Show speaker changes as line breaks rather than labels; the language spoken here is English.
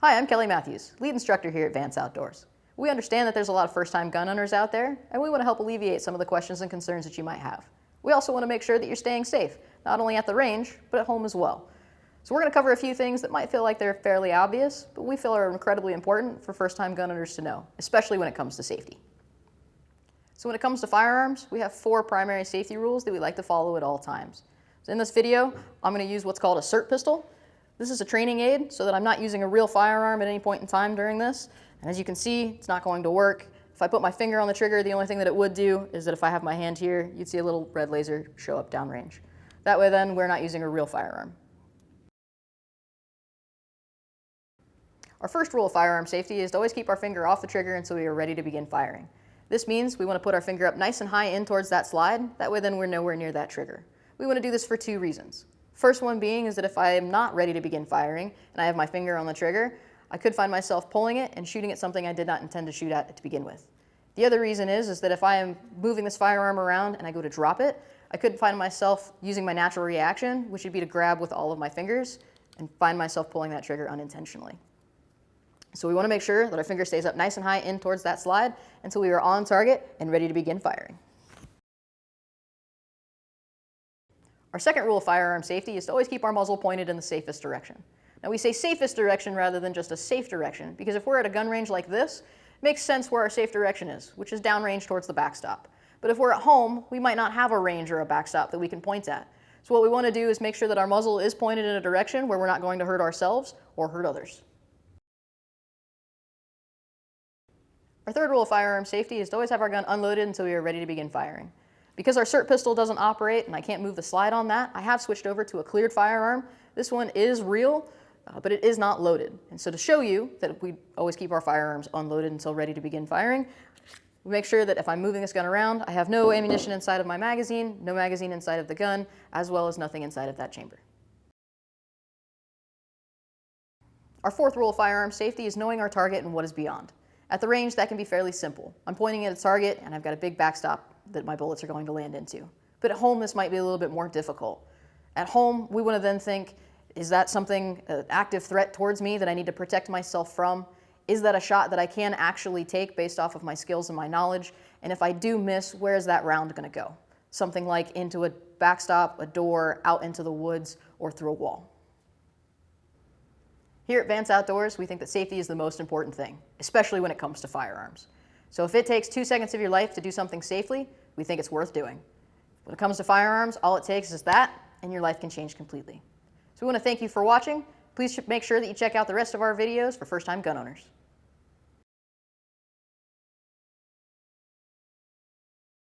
Hi, I'm Kelly Matthews, lead instructor here at Vance Outdoors. We understand that there's a lot of first-time gun owners out there, and we want to help alleviate some of the questions and concerns that you might have. We also want to make sure that you're staying safe, not only at the range, but at home as well. So we're going to cover a few things that might feel like they're fairly obvious, but we feel are incredibly important for first-time gun owners to know, especially when it comes to safety. So when it comes to firearms, we have 4 primary safety rules that we like to follow at all times. So in this video, I'm going to use what's called a SIRT pistol. This is a training aid so that I'm not using a real firearm at any point in time during this. And as you can see, it's not going to work. If I put my finger on the trigger, the only thing that it would do is that if I have my hand here, you'd see a little red laser show up downrange. That way then, we're not using a real firearm. Our first rule of firearm safety is to always keep our finger off the trigger until we are ready to begin firing. This means we want to put our finger up nice and high in towards that slide. That way then we're nowhere near that trigger. We want to do this for 2 reasons. First one being is that if I am not ready to begin firing and I have my finger on the trigger, I could find myself pulling it and shooting at something I did not intend to shoot at to begin with. The other reason is that if I am moving this firearm around and I go to drop it, I could find myself using my natural reaction, which would be to grab with all of my fingers and find myself pulling that trigger unintentionally. So we want to make sure that our finger stays up nice and high in towards that slide until we are on target and ready to begin firing. Our second rule of firearm safety is to always keep our muzzle pointed in the safest direction. Now we say safest direction rather than just a safe direction, because if we're at a gun range like this, it makes sense where our safe direction is, which is downrange towards the backstop. But if we're at home, we might not have a range or a backstop that we can point at. So what we want to do is make sure that our muzzle is pointed in a direction where we're not going to hurt ourselves or hurt others. Our third rule of firearm safety is to always have our gun unloaded until we are ready to begin firing. Because our SIRT pistol doesn't operate and I can't move the slide on that, I have switched over to a cleared firearm. This one is real, but it is not loaded. And so to show you that we always keep our firearms unloaded until ready to begin firing, we make sure that if I'm moving this gun around, I have no ammunition inside of my magazine, no magazine inside of the gun, as well as nothing inside of that chamber. Our fourth rule of firearm safety is knowing our target and what is beyond. At the range, that can be fairly simple. I'm pointing at a target and I've got a big backstop that my bullets are going to land into. But at home, this might be a little bit more difficult. At home, we want to then think, is that something, an active threat towards me that I need to protect myself from? Is that a shot that I can actually take based off of my skills and my knowledge? And if I do miss, where is that round going to go? Something like into a backstop, a door, out into the woods, or through a wall. Here at Vance Outdoors, we think that safety is the most important thing, especially when it comes to firearms. So if it takes 2 seconds of your life to do something safely, we think it's worth doing. When it comes to firearms, all it takes is that, and your life can change completely. So we want to thank you for watching. Please make sure that you check out the rest of our videos for first-time gun owners.